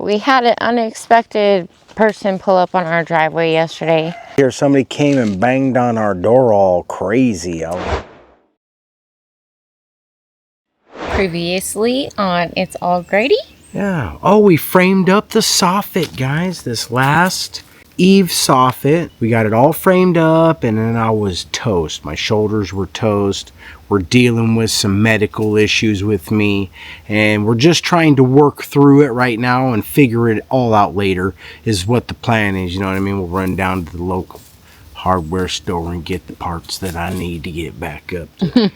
We had an unexpected person pull up on our driveway yesterday. Here, somebody came and banged on our door all crazy. Previously on It's All Grady. Yeah. Oh, we framed up the Soffit, guys. This last Eve Soffit. We got it all framed up, and then I was toast. My shoulders were toast. We're dealing with some medical issues with me, and we're just trying to work through it right now and figure it all out later is what the plan is. You know what I mean? We'll run down to the local hardware store and get the parts that I need to get back up to,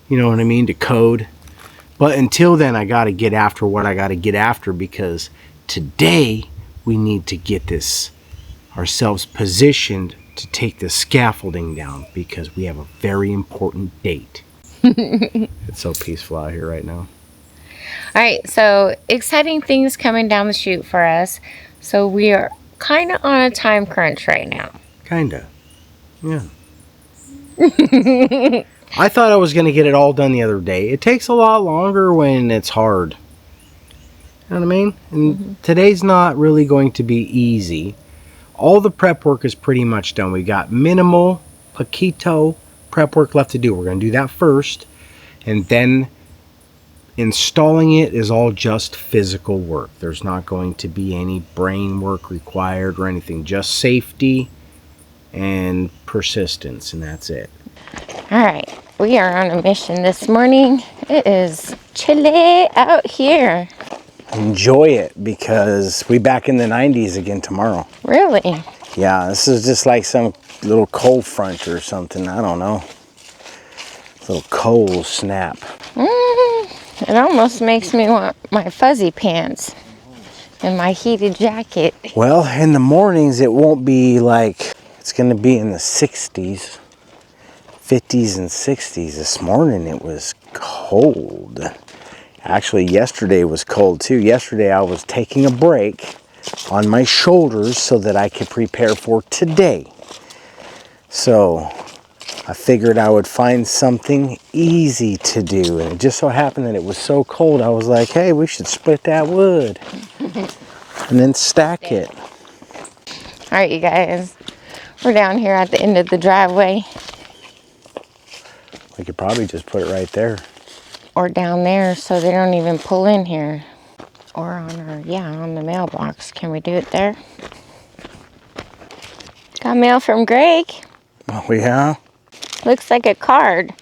you know what I mean, to code. But until then, I got to get after what I got to get after, because today we need to get this ourselves positioned to take the scaffolding down, because we have a very important date. It's so peaceful out here right now. All right, so exciting things coming down the chute for us. So we are kind of on a time crunch right now. Kinda. Yeah. I thought I was going to get it all done the other day. It takes a lot longer when it's hard. You know what I mean? And today's not really going to be easy. All the prep work is pretty much done. We got minimal, poquito prep work left to do. We're going to do that first. And then installing it is all just physical work. There's not going to be any brain work required or anything. Just safety and persistence, and that's it. All right, we are on a mission this morning. It is chilly out here. Enjoy it, because we back in the 90s again tomorrow. Really? Yeah, this is just like some little cold front or something. I don't know. Little cold snap. It almost makes me want my fuzzy pants and my heated jacket. Well, in the mornings it won't be like, it's going to be in the 60s, 50s and 60s. This morning it was cold. Actually, yesterday was cold too. Yesterday I was taking a break on my shoulders so that I could prepare for today. So I figured I would find something easy to do. And it just so happened that it was so cold, I was like, hey, we should split that wood and then stack it. All right, you guys. We're down here at the end of the driveway. We could probably just put it right there. Or down there so they don't even pull in here. Or on our, on the mailbox. Can we do it there? Got mail from Greg. Oh, yeah? Looks like a card.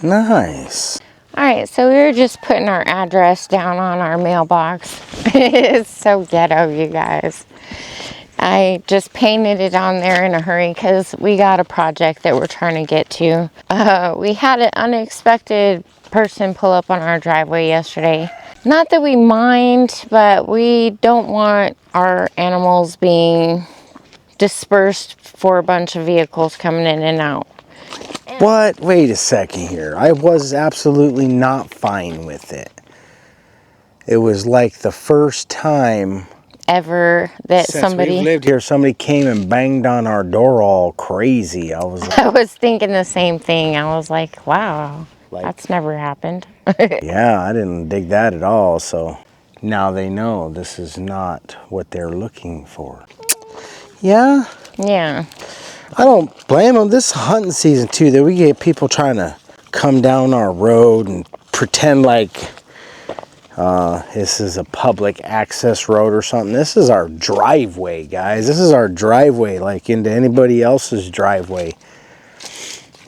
Nice. All right, so we were just putting our address down on our mailbox. It's so ghetto, you guys. I just painted it on there in a hurry because we got a project that we're trying to get to. We had an unexpected person pull up on our driveway yesterday. Not that we mind, but we don't want our animals being dispersed for a bunch of vehicles coming in and out. What? Wait a second here. I was absolutely not fine with it. It was like the first time Ever that since somebody we've lived here, somebody came and banged on our door all crazy. I was like, I was thinking the same thing. I was like, wow, that's never happened. yeah, I didn't dig that at all. So now they know this is not what they're looking for. Yeah. Yeah. I don't blame them. This is hunting season too. That we get people trying to come down our road and pretend like this is a public access road or something. This is our driveway, guys. This is our driveway, like into anybody else's driveway.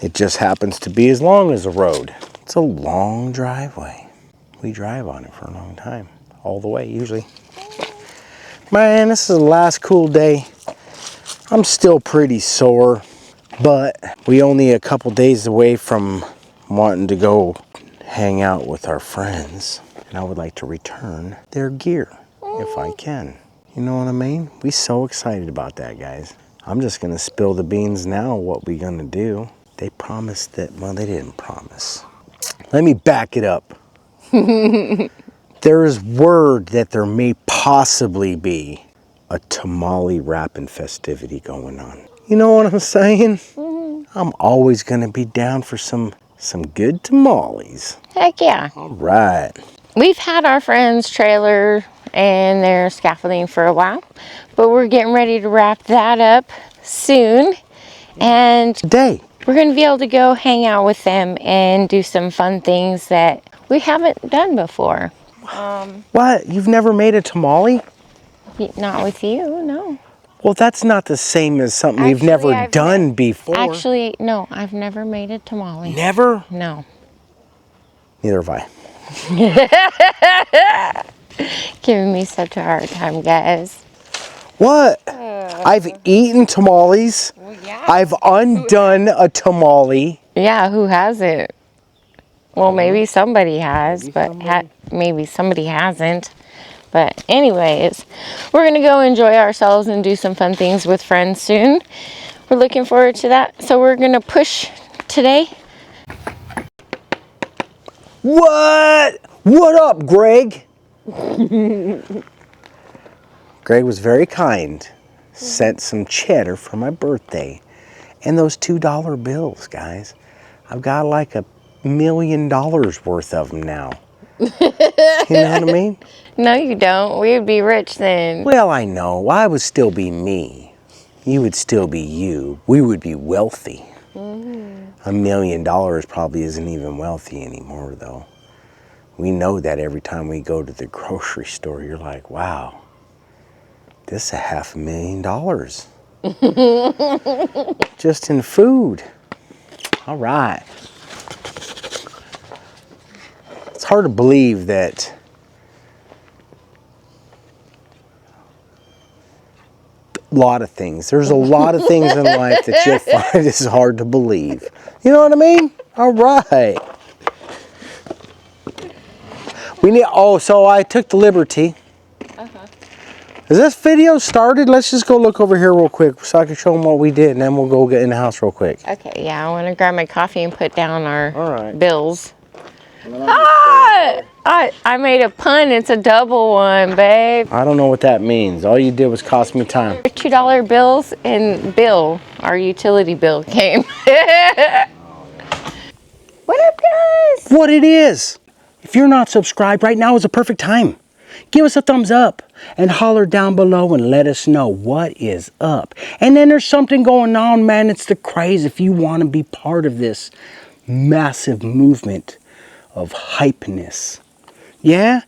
It just happens to be as long as a road. It's a long driveway. We drive on it for a long time, all the way usually. Man, this is the last cool day. I'm still pretty sore, but we only a couple days away from wanting to go hang out with our friends. And I would like to return their gear if I can. You know what I mean? We so excited about that, guys. I'm just gonna spill the beans now what we gonna do. They promised that, well, they didn't promise. Let me back it up. There is word that there may possibly be a tamale wrapping festivity going on. You know what I'm saying? I'm always gonna be down for some good tamales. Heck yeah. All right. We've had our friend's trailer and they're scaffolding for a while. But we're getting ready to wrap that up soon. And Today. we're going to be able to go hang out with them and do some fun things that we haven't done before. What? You've never made a tamale? Not with you, no. Well, that's not the same as something you've never done before. Actually, no, I've never made a tamale. Never? No. Neither have I. Giving me such a hard time, guys. What? I've eaten tamales. Well, yeah. I've undone a tamale. Yeah, who hasn't? Well, maybe somebody has, maybe somebody hasn't. But anyways, we're going to go enjoy ourselves and do some fun things with friends soon. We're looking forward to that. So we're going to push today. What? What up, Greg? Greg was very kind. Sent some cheddar for my birthday. And those $2 bills, guys. I've got like $1 million worth of them now. You know what I mean? No, you don't. We would be rich then. Well, I know. I would still be me. You would still be you. We would be wealthy. $1 million probably isn't even wealthy anymore, though. We know that every time we go to the grocery store, you're like, wow, this is $500,000. Just in food. All right. It's hard to believe that a lot of things. There's a lot of things in life that you'll find is hard to believe. You know what I mean? All right. So I took the liberty. Is this video started? Let's just go look over here real quick so I can show them what we did, and then we'll go get in the house real quick. Okay, yeah, I want to grab my coffee and put down our right. bills. I made a pun. It's a double one, babe. I don't know what that means. All you did was cost me time. $2 bills and our utility bill came. What up, guys? What it is. If you're not subscribed, right now is a perfect time. Give us a thumbs up and holler down below and let us know what is up. And then there's something going on, man. It's the craze. If you want to be part of this massive movement of hypeness. Yeah?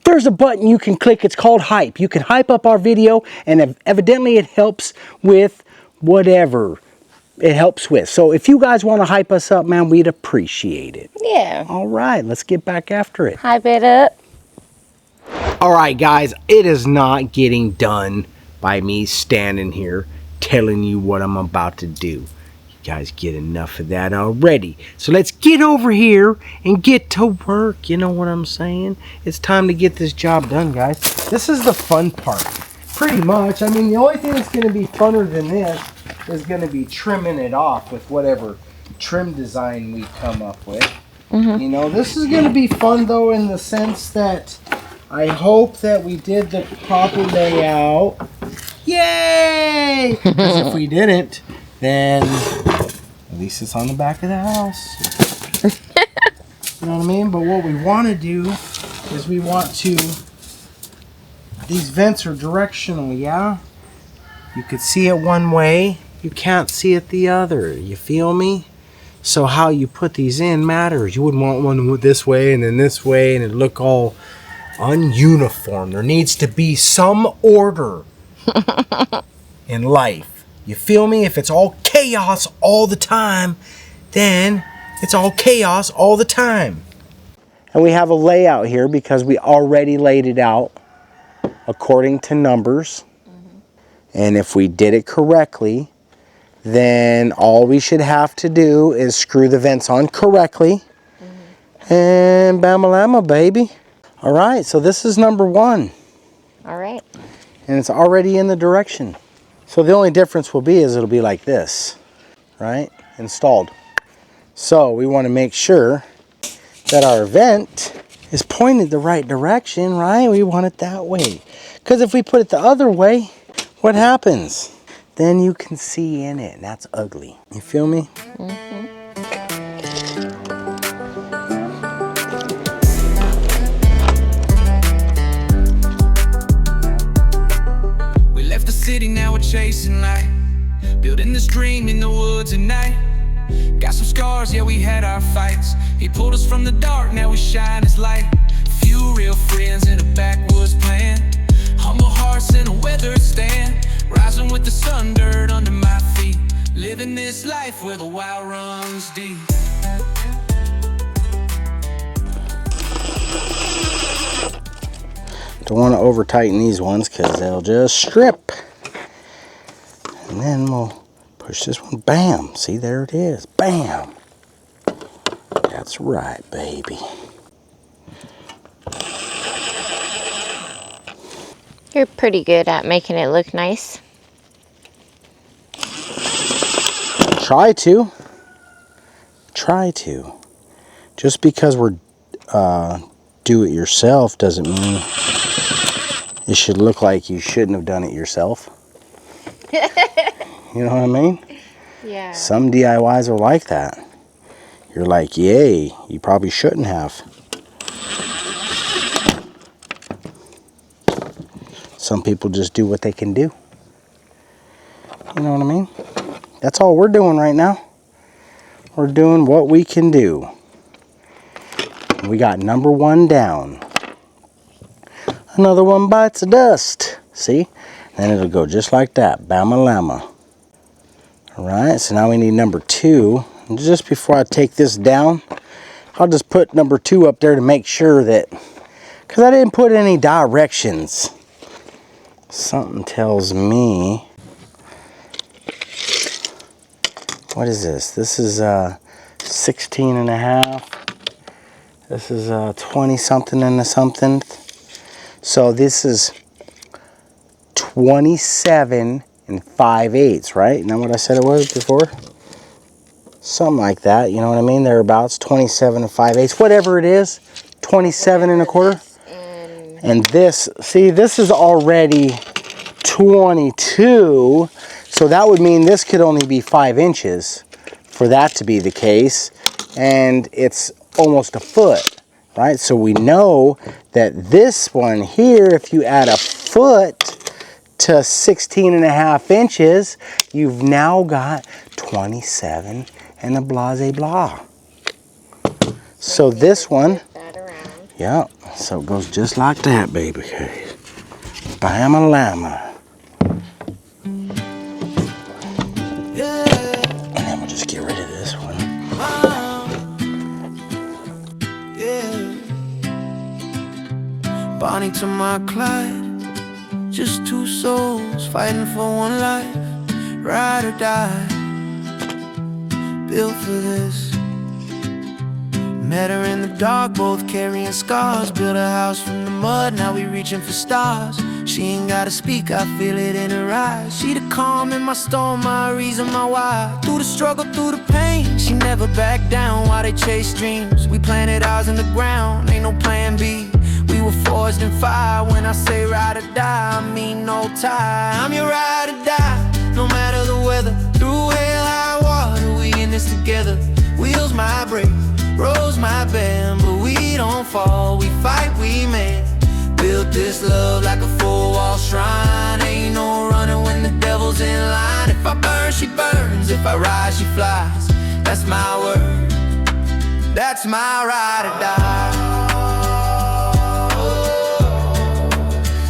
There's a button you can click. It's called hype. You can hype up our video, and evidently it helps with whatever it helps with. So if you guys want to hype us up, man, we'd appreciate it. Yeah. All right, let's get back after it. Hype it up. All right, guys, it is not getting done by me standing here telling you what I'm about to do. You guys get enough of that already. So let's get over here and get to work. You know what I'm saying? It's time to get this job done, guys. This is the fun part. Pretty much. I mean, the only thing that's going to be funner than this is going to be trimming it off with whatever trim design we come up with. You know, this is going to be fun, though, in the sense that I hope that we did the proper layout. Yay! Because if we didn't, then at least it's on the back of the house. You know what I mean? But what we want to do is we want to... These vents are directional, yeah? You could see it one way. You can't see it the other. You feel me? So how you put these in matters. You wouldn't want one this way and then this way and it look all ununiform. There needs to be some order in life. You feel me? If it's all chaos all the time, then it's all chaos all the time. And we have a layout here because we already laid it out according to numbers. And if we did it correctly, then all we should have to do is screw the vents on correctly. And bam-a-lama, baby. All right, so this is number 1. All right. And it's already in the direction. So the only difference will be is it'll be like this, right? Installed. So we want to make sure that our vent is pointed the right direction, right? We want it that way. Because if we put it the other way, what happens? Then you can see in it, and that's ugly. You feel me? city, now we're chasing light. Building this dream in the woods at night. Got some scars, yeah, we had our fights. He pulled us from the dark, now we shine as light. Few real friends in a backwoods plan. Humble hearts in a weathered stand. Rising with the sun, dirt under my feet. Living this life where the wild runs deep. Don't want to over tighten these ones because they'll just strip. And then we'll push this one. Bam! See, there it is. Bam! That's right, baby. You're pretty good at making it look nice. Try to. Try to. Just because we're do it yourself doesn't mean it should look like you shouldn't have done it yourself. You know what I mean? Yeah. Some DIYs are like that. You're like, yay, you probably shouldn't have. Some people just do what they can do. You know what I mean? That's all we're doing right now. We're doing what we can do. We got number 1 down. Another one bites the dust. See? Then it'll go just like that. Bama lama. Alright, so now we need number 2. And just before I take this down, I'll just put number 2 up there to make sure that, because I didn't put any directions. Something tells me, what is this? This is 16 and a half. This is 20 something and a something. So this is 27 and 5/8, right? Isn't that what I said it was before? Something like that, you know what I mean? Thereabouts, 27 and 5/8, whatever it is, 27 and a quarter. And this, see, this is already 22, so that would mean this could only be 5 inches for that to be the case, and it's almost a foot, right? So we know that this one here, if you add a foot to 16 and a half inches, you've now got 27 and a blase blah. So this one, yeah, so it goes just like that, baby. Bama lama. And then we'll just get rid of this one. Bonnie to my Clyde, just 2 souls fighting for one life. Ride or die, built for this. Met her in the dark, both carrying scars. Built a house from the mud, now we reaching for stars. She ain't gotta speak, I feel it in her eyes. She the calm in my storm, my reason, my why. Through the struggle, through the pain, she never backed down while they chase dreams. We planted ours in the ground, ain't no plan B. We were forged in fire. When I say ride or die, I mean no tie. I'm your ride or die, no matter the weather. Through hell, high water, we in this together. Wheels might break, roads might bend, but we don't fall, we fight, we man. Built this love like a 4-wall shrine. Ain't no running when the devil's in line. If I burn, she burns. If I rise, she flies. That's my word, that's my ride or die.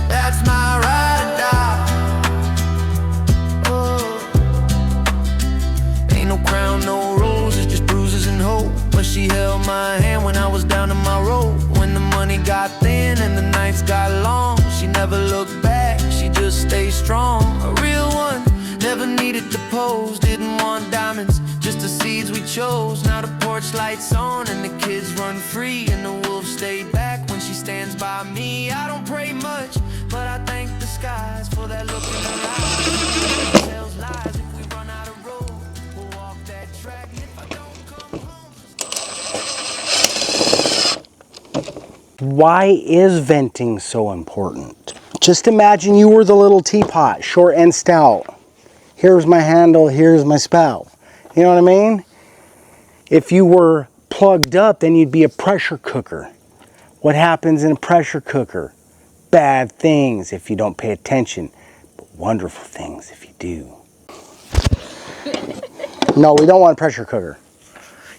That's my ride or die. Ain't no crown, no roses, just bruises and hope. But she held my hand when I was down to my rope. When the money got thin and the nights got long, she never looked back, she just stayed strong. A real one, never needed to pose. Didn't want diamonds, just the seeds we chose. Now the porch lights on and the kids run free, and the wolves stay back when she stands by me. I don't pray much, but I thank the skies for that look in her eyes. She tells lies. If we run out of road, we'll walk that track. And if I don't come home, Why is venting so important? Just imagine you were the little teapot, short and stout. Here's my handle, here's my spout. You know what I mean? If you were plugged up, then you'd be a pressure cooker. What happens in a pressure cooker? Bad things if you don't pay attention. wonderful things if you do. No, we don't want a pressure cooker.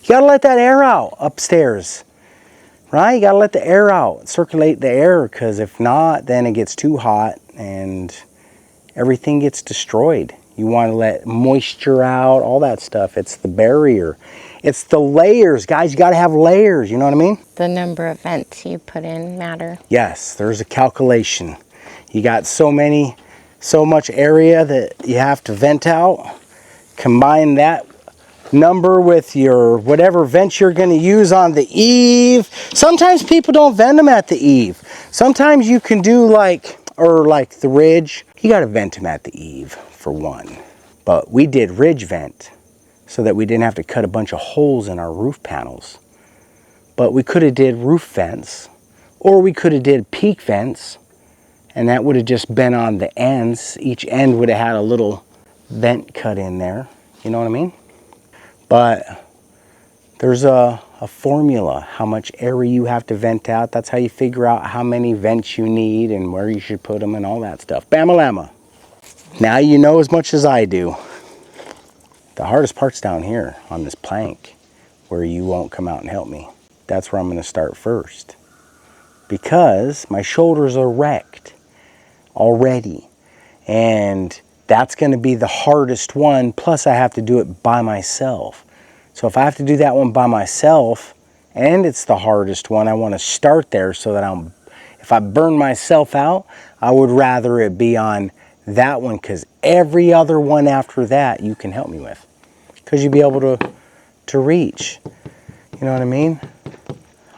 You gotta let that air out upstairs, right? You gotta let the air out, circulate the air, because if not, then it gets too hot and everything gets destroyed. You want to let moisture out, all that stuff. It's the barrier. It's the layers, guys. You gotta have layers, you know what I mean? The number of vents you put in matter. Yes, there's a calculation. You got so much area that you have to vent out. Combine that number with your whatever vent you're going to use on the eave. Sometimes people don't vent them at the eave. Sometimes you can do like the ridge. You got to vent them at the eave for one. But we did ridge vent so that we didn't have to cut a bunch of holes in our roof panels. But we could have did roof vents, or we could have did peak vents, and that would have just been on the ends. Each end would have had a little vent cut in there. You know what I mean? But there's a formula, how much area you have to vent out. That's how you figure out how many vents you need and where you should put them and all that stuff. Bama-lama. Now you know as much as I do. The hardest part's down here on this plank where you won't come out and help me. That's where I'm going to start first. Because my shoulders are wrecked already. And that's going to be the hardest one. Plus I have to do it by myself. So if I have to do that one by myself, and it's the hardest one, I want to start there so that if I burn myself out, I would rather it be on that one, because every other one after that you can help me with. Because you'll be able to reach. You know what I mean?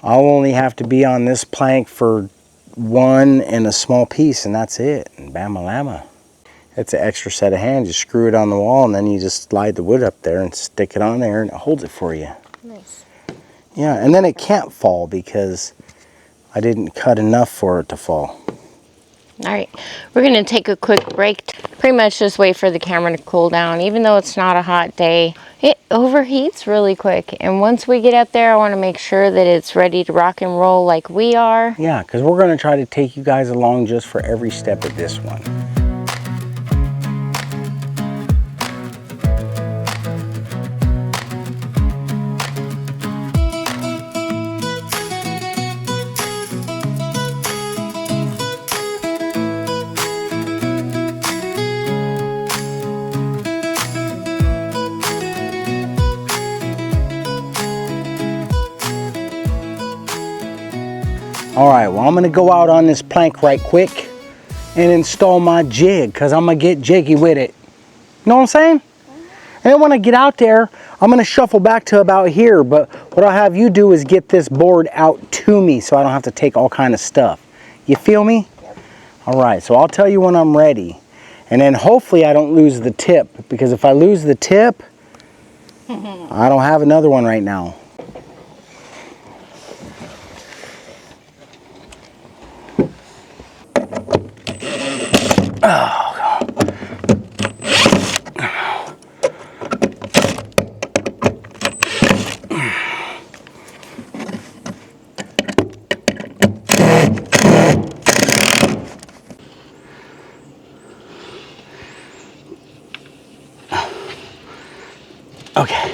I'll only have to be on this plank for one and a small piece, and that's it. And bam-a-lama. It's an extra set of hands. You screw it on the wall, and then you just slide the wood up there and stick it on there, and it holds it for you. Nice. Yeah, and then it can't fall because I didn't cut enough for it to fall. All right, we're gonna take a quick break. Pretty much just wait for the camera to cool down. Even though it's not a hot day, it overheats really quick. And once we get up there, I wanna make sure that it's ready to rock and roll like we are. Yeah, because we're gonna try to take you guys along just for every step of this one. All right, well, I'm gonna go out on this plank right quick and install my jig, because I'm gonna get jiggy with it. You know what I'm saying? And then when I get out there, I'm gonna shuffle back to about here, but what I'll have you do is get this board out to me so I don't have to take all kind of stuff. You feel me? Yep. All right, so I'll tell you when I'm ready. And then hopefully I don't lose the tip, because if I lose the tip, I don't have another one right now. Oh, God. Okay.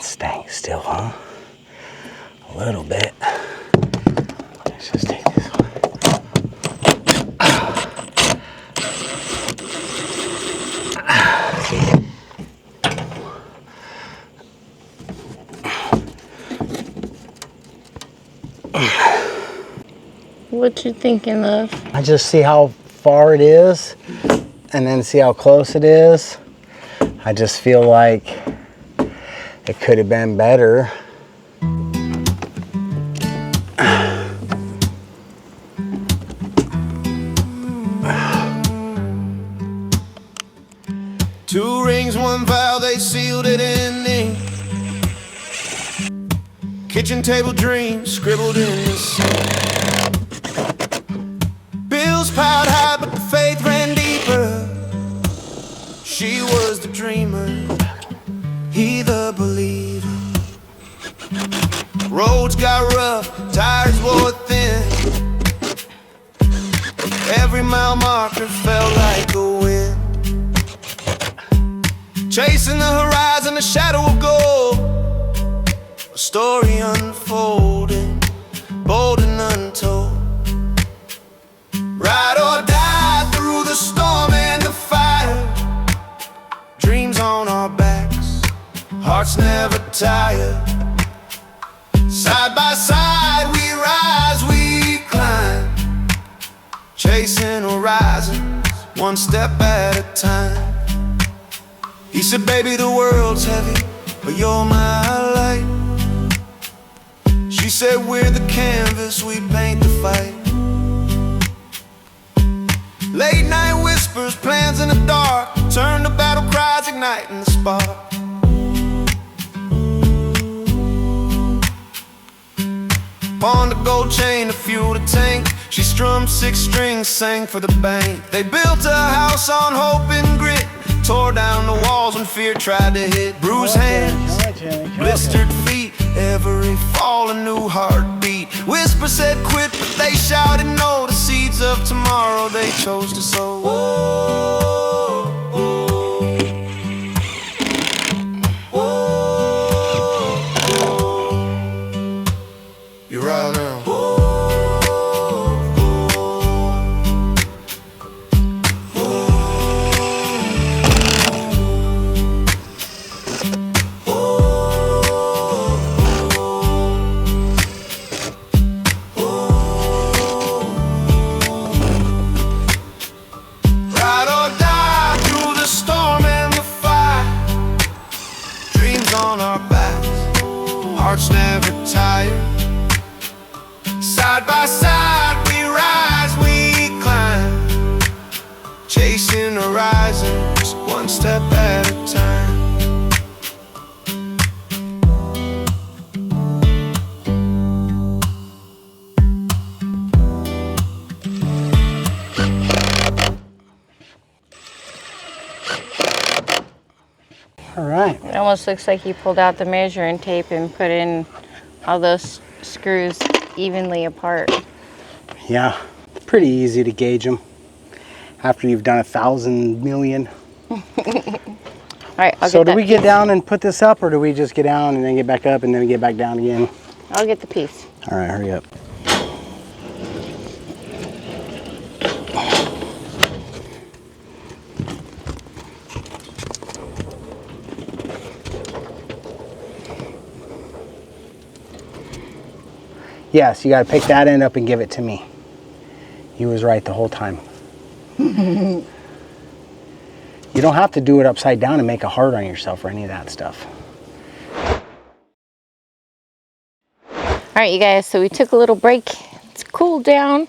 Stank still, huh? A little bit. Let's just take this one. What you thinking of? I just see how far it is and then see how close it is. I just feel like it could have been better. Two rings, one vow, they sealed it in ink. Kitchen table dreams scribbled in the sand. Bills piled high, but the faith ran deeper. She was the dreamer, he the believer. Roads got rough, tires wore thin. Every mile marker felt like a win. Chasing the horizon, a shadow of gold. A story unfolding, bold and untold. Ride or die through the storm and the fire. Dreams on our backs, hearts never tired. Side by side we rise, we climb. Chasing horizons, one step at a time. He said, baby, the world's heavy, but you're my light. She said, we're the canvas, we paint the fight. Late night whispers, plans in the dark, turn to battle cries, igniting the spark. Pawned a gold chain to fuel the tank. She strummed 6 strings, sang for the bank. They built a house on hope and grit, tore down the walls when fear tried to hit. Bruised hands, blistered feet, every fall a new heartbeat. Whisper said quit, but they shouted no. The seeds of tomorrow they chose to sow. Whoa, whoa, whoa, whoa. You're right now. Hearts never tired. Side by side we rise, we climb. Chasing horizons, one step at a time. All right. It almost looks like you pulled out the measuring tape and put in all those screws evenly apart. Yeah, it's pretty easy to gauge them after you've done 1,000 million. All right, So do we get down and put this up, or do we just get down and then get back up and then get back down again? I'll get the piece. All right, hurry up. Yes, you got to pick that end up and give it to me. He was right the whole time. You don't have to do it upside down and make it hard on yourself or any of that stuff. All right, you guys, so we took a little break. It's cooled down.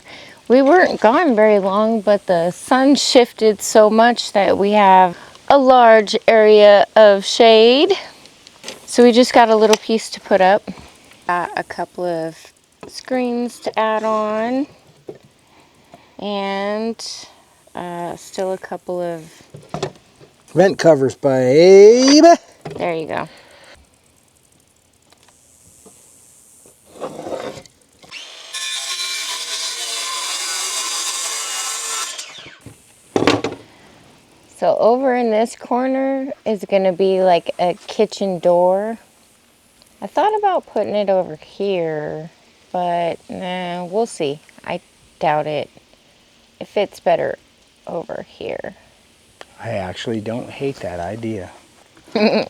We weren't gone very long, but the sun shifted so much that we have a large area of shade. So we just got a little piece to put up. Got a couple of screens to add on, and still a couple of Vent covers, babe. there you go. So over in this corner is going to be like a kitchen door. I thought about putting it over here, but nah, we'll see. I doubt it. It fits better over here. I actually don't hate that idea. Well,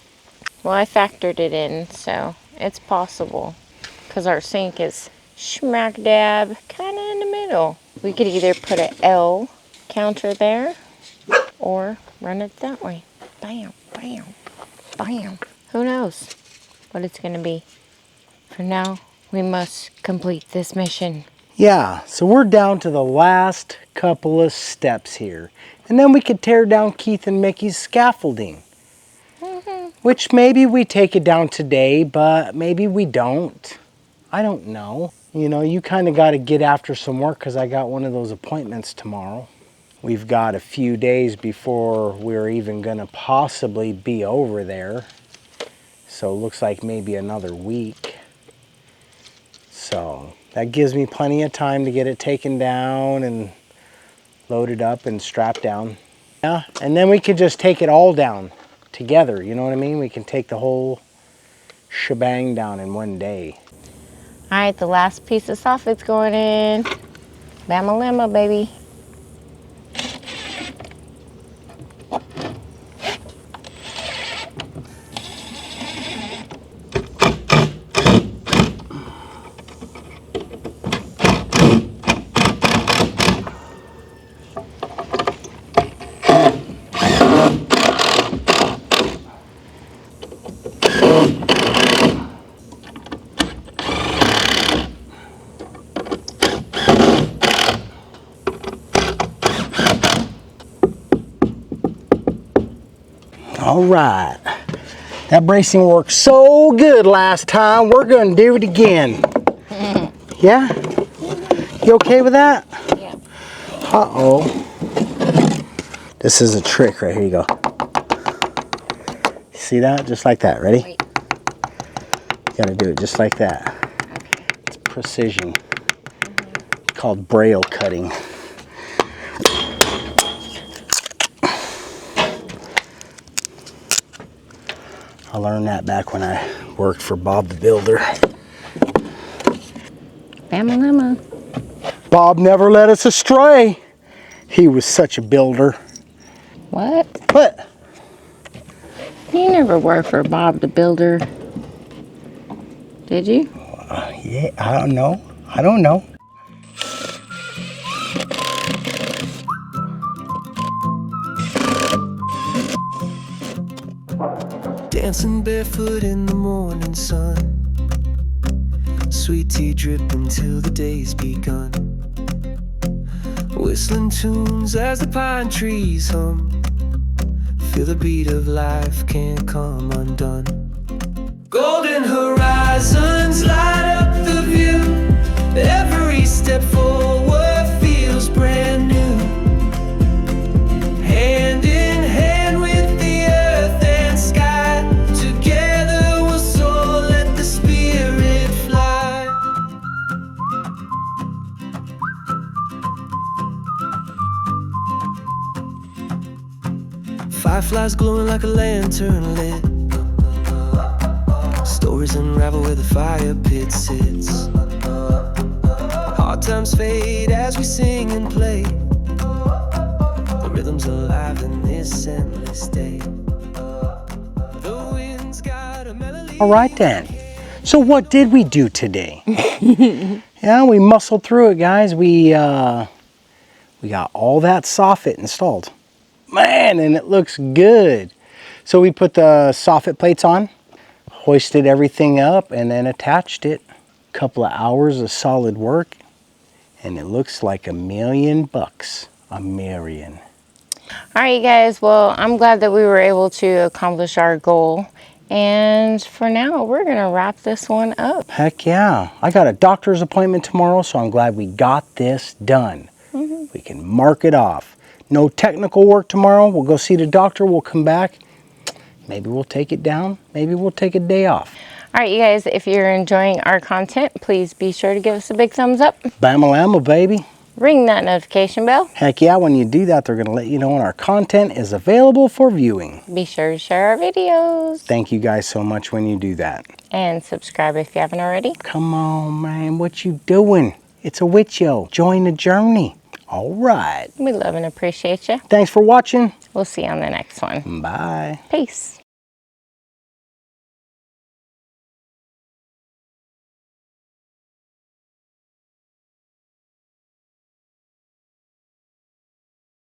I factored it in, so it's possible. Because our sink is smack dab, kind of in the middle. middle. We could either put an L counter there or run it that way. Bam, bam, bam. Who knows what it's going to be. For now, we must complete this mission. Yeah, so we're down to the last couple of steps here. And then we could tear down Keith and Mickey's scaffolding. Which maybe we take it down today, but maybe we don't. I don't know. You know, you kind of got to get after some work because I got one of those appointments tomorrow. We've got a few days before we're even going to possibly be over there. So it looks like maybe another week. So that gives me plenty of time to get it taken down and loaded up and strapped down. Yeah, and then we could just take it all down together, you know what I mean? We can take the whole shebang down in one day. All right, the last piece of soffit's going in. Bama-lama, baby. All right, that bracing worked so good last time, we're gonna do it again. Yeah? You okay with that? Yeah. Uh-oh. This is a trick right here, you go. See that? Just like that, ready? Wait. You gotta do it just like that. It's precision. It's called braille cutting. I learned that back when I worked for Bob the Builder. Bama-lama. Bob never led us astray. He was such a builder. What? What? You never worked for Bob the Builder, did you? Yeah, I don't know. I don't know. Dancing barefoot in the morning sun, sweet tea dripping till the day's begun, whistling tunes as the pine trees hum, feel the beat of life can't come undone. Golden horizons light up the view, every step forward feels brand new, hand in hand with the earth and sky, together we'll soar, let the spirit fly. Fireflies glowing like a lantern lit, stories unravel where the fire pit sits, hard times fade as we sing and play, the rhythm's alive in this endless day. The wind's got a melody. All right then. So what did we do today? Yeah, we muscled through it, guys. We got all that soffit installed. Man, and it looks good. So we put the soffit plates on, hoisted everything up, and then attached it. A couple of hours of solid work, and it looks like $1,000,000. $1 million. All right, you guys. Well, I'm glad that we were able to accomplish our goal. And for now, we're going to wrap this one up. Heck yeah. I got a doctor's appointment tomorrow, so I'm glad we got this done. We can mark it off. No technical work tomorrow. We'll go see the doctor. We'll come back. Maybe we'll take it down. Maybe we'll take a day off. All right, you guys, if you're enjoying our content, please be sure to give us a big thumbs up. Bama-lama, baby. Ring that notification bell. Heck yeah, when you do that, they're going to let you know when our content is available for viewing. Be sure to share our videos. Thank you guys so much when you do that. And subscribe if you haven't already. Come on, man. What you doing? It's a witch yo. Join the journey. All right. We love and appreciate you. Thanks for watching. We'll see you on the next one. Bye. Peace.